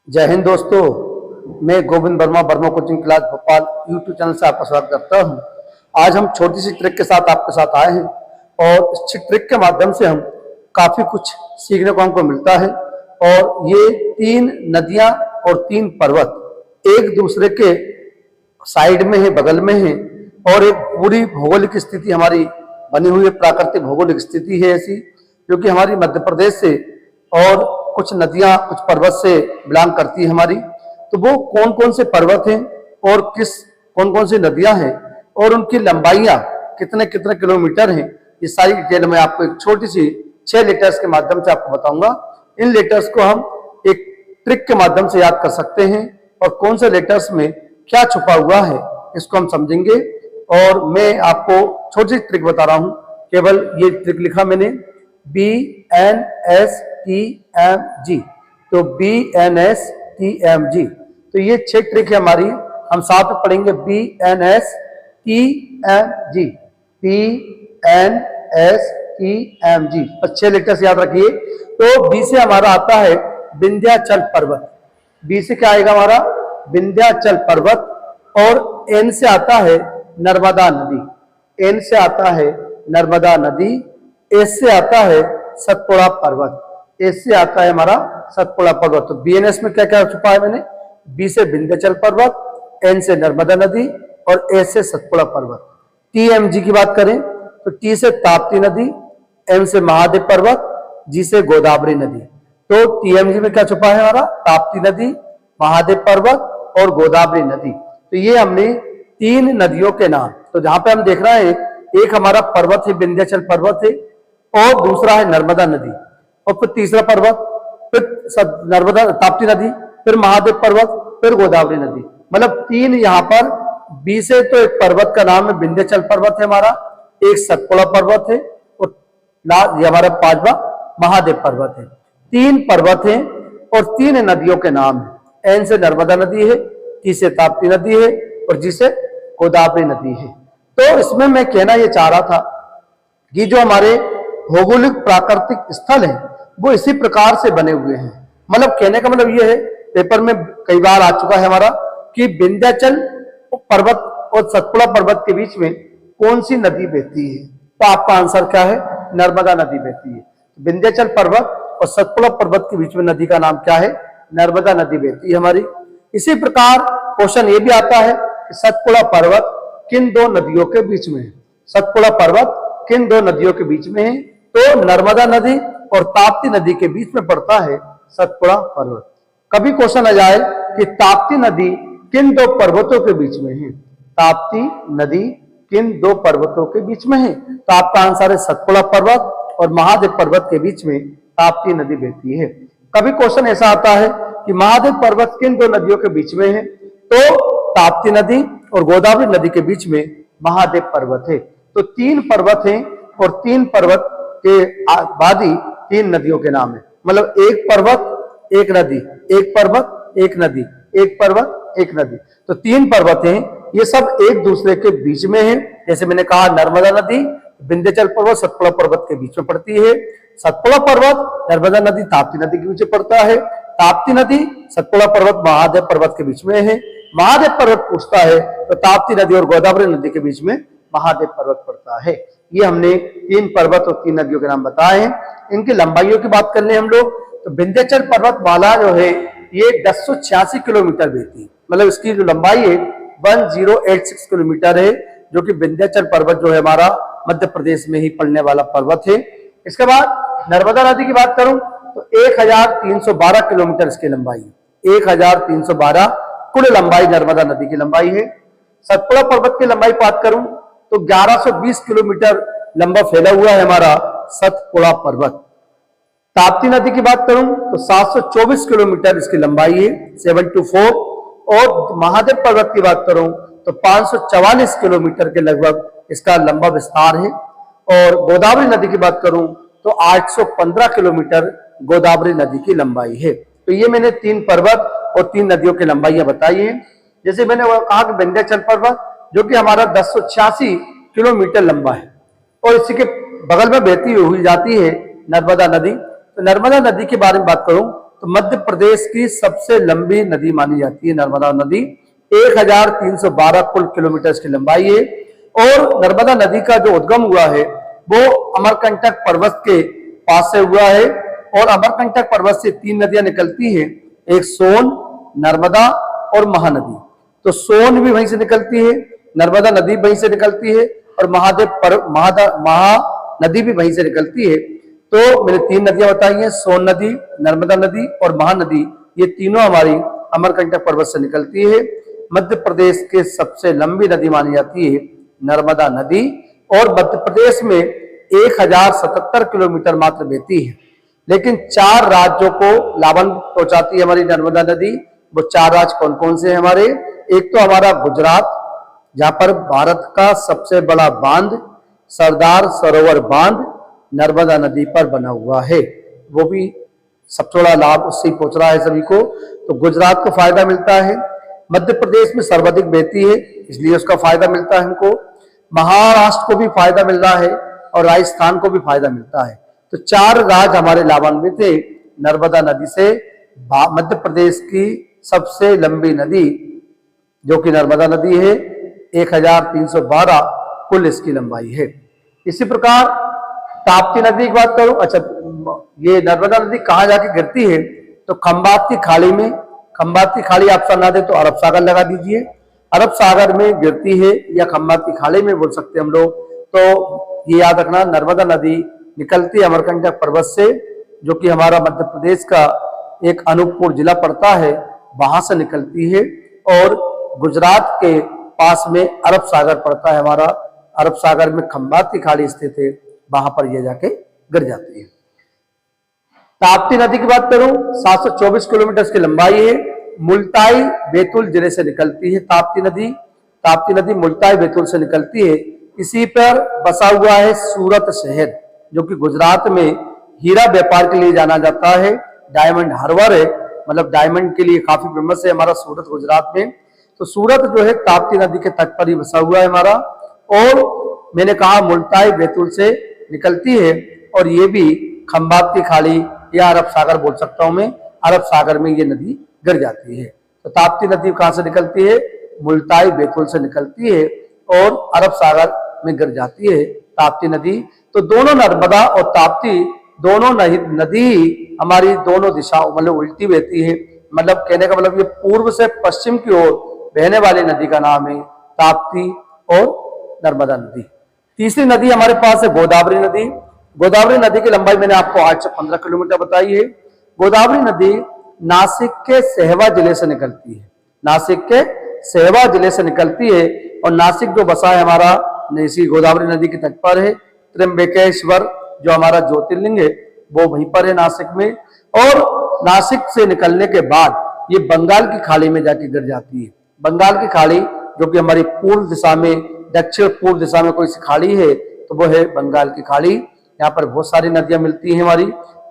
जय हिंद दोस्तों। मैं Govind Verma Verma coaching class Bhopal YouTube channel से आपका स्वागत करता हूं। आज हम छोटी सी ट्रिक के साथ आपके साथ आए हैं और इस ट्रिक के माध्यम से हम काफी कुछ सीखने को हमको मिलता है। और ये तीन नदियां और तीन पर्वत एक दूसरे के साइड में है, बगल में है, और एक पूरी भौगोलिक स्थिति हमारी बनी हुई है, प्राकृतिक भौगोलिक स्थिति है ऐसी, जो कि हमारी मध्य प्रदेश से और कुछ नदियां कुछ पर्वत से बिलोंग करती है हमारी। तो वो कौन कौन से पर्वत हैं और कौन कौन सी नदियां हैं और उनकी लंबाइयां कितने कितने किलोमीटर हैं, ये सारी डिटेल मैं आपको एक छोटी सी 6 लेटर्स के माध्यम से आपको बताऊंगा। इन लेटर्स को हम एक ट्रिक के माध्यम से याद कर सकते हैं और कौन से लेटर्स में क्या छुपा हुआ है इसको हम समझेंगे। और मैं आपको छोटी सी ट्रिक बता रहा हूं, केवल ये ट्रिक लिखा मैंने BNSTMG, तो BNSTMG, तो ये 6 ट्रिक है हमारी, हम साथ में पढ़ेंगे BNSTMG, BNSTMG, 6 लेटर्स याद रखिए। तो बी से हमारा आता है विंध्याचल पर्वत, बी से क्या आएगा हमारा विंध्याचल पर्वत, और एन से आता है नर्मदा नदी, एन से आता है नर्मदा नदी, एस से आता है सतपुड़ा पर्वत, एस से आता है हमारा सतपुड़ा पर्वत। तो बीएनएस में क्या क्या छुपा है मैंने, बी से विंध्याचल पर्वत, एन से नर्मदा नदी और एस से सतपुड़ा पर्वत। टीएमजी की बात करें तो टी से ताप्ती नदी, एम से महादेव पर्वत, जी से गोदावरी नदी। तो टीएमजी में क्या छुपा है हमारा ताप्ती नदी, महादेव पर्वत और गोदावरी नदी। तो ये हमने 3 नदियों के नाम, तो जहां पे हम देख रहे हैं एक हमारा पर्वत है विंध्याचल पर्वत है और दूसरा है नर्मदा नदी, और फिर तीसरा पर्वत, फिर नर्मदा ताप्ती नदी, फिर महादेव पर्वत, फिर गोदावरी नदी। मतलब 3 यहाँ पर बी से तो एक पर्वत का नाम है विंध्याचल पर्वत है हमारा, एक सतपुड़ा पर्वत है और ये हमारा 5वां महादेव पर्वत है। 3 पर्वत हैं और 3 नदियों के नाम है। एन से नर्मदा नदी है, टी से ताप्ती नदी है और जी से गोदावरी नदी है। तो इसमें मैं कहना यह चाह रहा था कि जो हमारे भौगोलिक प्राकृतिक स्थल हैं वो इसी प्रकार से बने हुए हैं। मतलब कहने का मतलब यह है, पेपर में कई बार आ चुका है हमारा कि विंध्याचल पर्वत और सतपुड़ा पर्वत के बीच में कौन सी नदी बहती है, तो आपका आंसर क्या है, नर्मदा नदी बहती है। विंध्याचल पर्वत और सतपुड़ा पर्वत के बीच में नदी का नाम क्या है, नर्मदा नदी बहती है हमारी। इसी प्रकार क्वेश्चन ये भी आता है कि सतपुड़ा पर्वत किन 2 नदियों के बीच में है, सतपुड़ा पर्वत किन 2 नदियों के बीच में है, तो नर्मदा नदी और ताप्ती नदी के बीच में पड़ता है सतपुड़ा पर्वत। कभी क्वेश्चन आ जाए कि ताप्ती नदी किन 2 पर्वतों के बीच में है, ताप्ती नदी किन 2 पर्वतों के बीच में है, तो आपका आंसर है सतपुड़ा पर्वत और महादेव पर्वत के बीच में ताप्ती नदी बहती है। कभी क्वेश्चन ऐसा आता है कि महादेव पर्वत किन 2 नदियों के बीच में है, तो ताप्ती नदी और गोदावरी नदी के बीच में महादेव पर्वत है। तो 3 पर्वत हैं और 3 पर्वत के बाद ही 3 नदियों के नाम है। मतलब एक पर्वत एक नदी, एक पर्वत एक नदी, एक पर्वत एक नदी। तो 3 पर्वत हैं, ये सब एक दूसरे के बीच में हैं। जैसे मैंने कहा नर्मदा नदी विंध्याचल पर्वत सतपुड़ा पर्वत के बीच में पड़ती है, सतपुड़ा पर्वत नर्मदा नदी ताप्ती नदी के बीच में पड़ता है, ताप्ती नदी सतपुड़ा पर्वत महादेव पर्वत के बीच में है, महादेव पर्वत पूछता है तो ताप्ती नदी और गोदावरी नदी के बीच में महादेव पर्वत पड़ता है। ये हमने 3 पर्वत और 3 नदियों के नाम बताए हैं। इनकी लंबाइयों की बात कर ले हम लोग, तो विंध्याचल पर्वत माला जो है ये 1086 किलोमीटर बहती है। मतलब इसकी जो लंबाई है 1086 किलोमीटर है, जो कि विंध्याचल पर्वत जो है हमारा मध्य प्रदेश में ही पड़ने वाला पर्वत है। इसके बाद नर्मदा नदी की बात करूं तो 1312 किलोमीटर इसकी लंबाई है, 1312 कुल लंबाई नर्मदा नदी की लंबाई है। सतपुड़ा पर्वत की लंबाई बात करूं तो 1120 किलोमीटर लंबा फैला हुआ है हमारा सतपुड़ा पर्वत। ताप्ती नदी की बात करूं तो 724 किलोमीटर इसकी लंबाई है, 724। और महादेव पर्वत की बात करूं तो 544 किलोमीटर के लगभग इसका लंबा विस्तार है। और गोदावरी नदी की बात करूं तो 815 किलोमीटर गोदावरी नदी की लंबाई है। तो ये मैंने 3 पर्वत और 3 नदियों की लंबाइयां बताई हैं। जैसे मैंने कहा कि विंध्याचल पर्वत जो कि हमारा 1086 किलोमीटर लंबा है और इसी के बगल में बहती हुई जाती है नर्मदा नदी। तो नर्मदा नदी के बारे में बात करूं तो मध्य प्रदेश की सबसे लंबी नदी मानी जाती है नर्मदा नदी। 1312 कुल किलोमीटर की लंबाई है। और नर्मदा नदी का जो उद्गम हुआ है वो अमरकंटक पर्वत के पास से हुआ है। और अमरकंटक पर्वत से 3 नदियां निकलती हैं, एक सोन, नर्मदा और महानदी। तो सोन भी वहीं से निकलती है, नर्मदा नदी वहीं से निकलती है और महानदी भी वहीं से निकलती है। तो मैंने 3 नदियां बताई हैं, सोन नदी, नर्मदा नदी और महानदी। ये तीनों हमारी अमरकंटक पर्वत से निकलती है। मध्य प्रदेश के सबसे लंबी नदी मानी जाती है नर्मदा नदी। और मध्य प्रदेश में 1077 किलोमीटर मात्र बहती है, लेकिन 4 राज्यों को लाभ पहुंचाती है हमारी नर्मदा नदी। वो 4 राज्य कौन कौन से हैं हमारे? एक तो हमारा गुजरात, जहां पर भारत का सबसे बड़ा बांध सरदार सरोवर बांध नर्मदा नदी पर बना हुआ है, वो भी सबसे बड़ा लाभ उससे ही पहुंच रहा है सभी को। तो गुजरात को फायदा मिलता है। मध्य प्रदेश में सर्वाधिक बहती है, इसलिए उसका फायदा मिलता है हमको। महाराष्ट्र को भी फायदा मिल रहा है और राजस्थान को भी फायदा मिलता है। तो 4 राज्य हमारे लाभान्वित थे नर्मदा नदी से। मध्य प्रदेश की सबसे लंबी नदी जो कि नर्मदा नदी है, 1312 कुल इसकी लंबाई है। इसी प्रकार ताप्ती नदी की बात करूं। अच्छा, ये नर्मदा नदी कहाँ जाके गिरती है? तो खंबात की खाड़ी में। खंबात की खाड़ी आप ना दे तो अरब सागर लगा दीजिए। अरब सागर में गिरती है या खंबात की खाड़ी में बोल सकते हैं हम लोग। तो ये याद रखना, नर्मदा नदी निकलती है अमरकंटक पर्वत से, जो कि हमारा मध्य प्रदेश का एक अनूपपुर जिला पड़ता है, वहां से निकलती है। और गुजरात के पास में अरब सागर पड़ता है हमारा, अरब सागर में खंबात की खाड़ी स्थित है, वहां पर ये जाके गिर जाती है। ताप्ती नदी की बात करूं, 724 किलोमीटर की लंबाई है। मुल्ताई बैतूल जिले से निकलती है ताप्ती नदी। ताप्ती नदी मुल्ताई बैतूल से निकलती है। इसी पर बसा हुआ है सूरत शहर, जो कि गुजरात में हीरा व्यापार के लिए जाना जाता है। डायमंड हार्बर है, मतलब डायमंड के लिए काफी फेमस है हमारा सूरत गुजरात में। तो सूरत जो है ताप्ती नदी के तट पर ही बसा हुआ है हमारा। और मैंने कहा मुल्ताई बैतूल से निकलती है और ये भी खंबात की खाड़ी या अरब सागर बोल सकता हूं मैं, अरब सागर में ये नदी गिर जाती है। तो ताप्ती नदी कहां से निकलती है? मुल्ताई बैतूल से निकलती है और अरब सागर में गिर जाती है ताप्ती नदी। तो दोनों नर्मदा और ताप्ती दोनों नदी हमारी दोनों दिशाओं मतलब उल्टी बहती है। मतलब कहने का मतलब ये पूर्व से पश्चिम की ओर बहने वाली नदी का नाम है ताप्ती और नर्मदा नदी। तीसरी नदी हमारे पास है गोदावरी नदी। गोदावरी नदी की लंबाई मैंने आपको 8 से 15 किलोमीटर बताई है। गोदावरी नदी नासिक के सहवा जिले से निकलती है। नासिक के सहवा जिले से निकलती है और नासिक जो बसा है हमारा इसी गोदावरी नदी के तट पर है। त्र्यंबकेश्वर जो हमारा ज्योतिर्लिंग है वो वहीं पर है नासिक में। और नासिक से निकलने के बाद ये बंगाल की खाड़ी में जाके गिर जाती है। बंगाल की खाड़ी जो कि हमारी पूर्व दिशा में, दक्षिण पूर्व दिशा में कोई सी खाड़ी है तो वो है बंगाल की खाड़ी। यहाँ पर बहुत सारी नदियां मिलती हैं हमारी,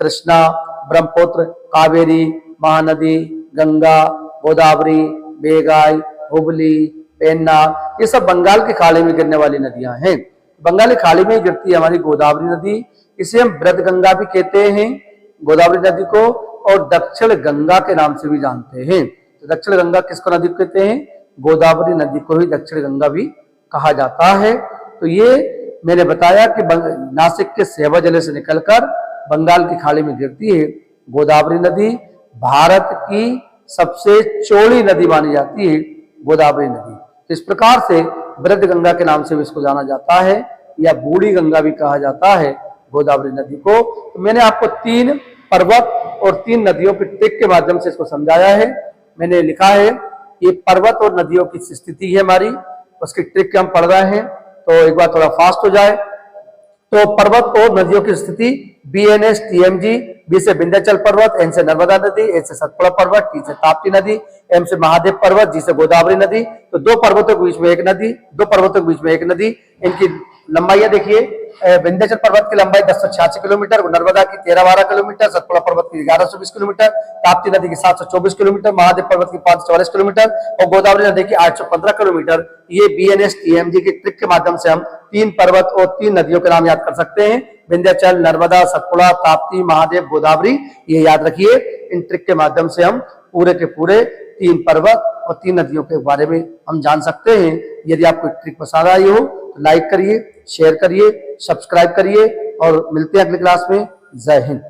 कृष्णा, ब्रह्मपुत्र, कावेरी, महानदी, गंगा, गोदावरी, बेगाई, हुबली, पेन्ना, ये सब बंगाल की खाड़ी में गिरने वाली नदियां हैं। बंगाल की खाड़ी में गिरती है हमारी गोदावरी नदी। इसे हम ब्रज गंगा भी कहते हैं गोदावरी नदी को, और दक्षिण गंगा के नाम से भी जानते हैं। तो दक्षिण गंगा किसको नदी कहते हैं? गोदावरी नदी को ही दक्षिण गंगा भी कहा जाता है। तो ये मैंने बताया कि नासिक के सहवा जिले से निकलकर बंगाल की खाड़ी में गिरती है गोदावरी नदी। भारत की सबसे चौड़ी नदी मानी जाती है गोदावरी नदी। तो इस प्रकार से ब्रज गंगा के नाम से भी इसको जाना जाता है या बूढ़ी गंगा भी कहा जाता है गोदावरी नदी को। तो मैंने आपको 3 पर्वत और 3 नदियों की ट्रिक के माध्यम से इसको समझाया है। मैंने लिखा है ये पर्वत और नदियों की स्थिति है हमारी, उसकी ट्रिक हम पढ़ रहे हैं, तो एक बार थोड़ा फास्ट हो जाए। तो पर्वत और नदियों की स्थिति BNS TMG, B से विंध्याचल पर्वत, N से नर्मदा नदी, A से सतपुड़ा पर्वत, T से ताप्ती नदी, M से महादेव पर्वत, G से गोदावरी नदी। तो 2 पर्वतों के बीच में एक नदी, 2 पर्वतों के बीच में एक नदी, इनकी लंबाइयां देखिए, विंध्याचल पर्वत की लंबाई 1086 किलोमीटर, नर्मदा की 1312 किलोमीटर, सतपुड़ा पर्वत की 1120 किलोमीटर, ताप्ती नदी की 724 किलोमीटर, महादेव पर्वत की 544 किलोमीटर और गोदावरी नदी की 815 किलोमीटर। ये BNS TMG की ट्रिक के माध्यम से हम 3 पर्वत और 3 नदियों के नाम याद कर सकते हैं, विंध्याचल, नर्मदा, सतपुड़ा, ताप्ती, महादेव, गोदावरी। ये याद रखिए, इन ट्रिक के माध्यम से हम पूरे के पूरे 3 पर्वत और 3 नदियों के बारे में हम जान सकते हैं। यदि आपको ट्रिक पसंद आई हो तो लाइक करिए, शेयर करिए, सब्सक्राइब करिए और मिलते हैं अगली क्लास में। जय हिंद।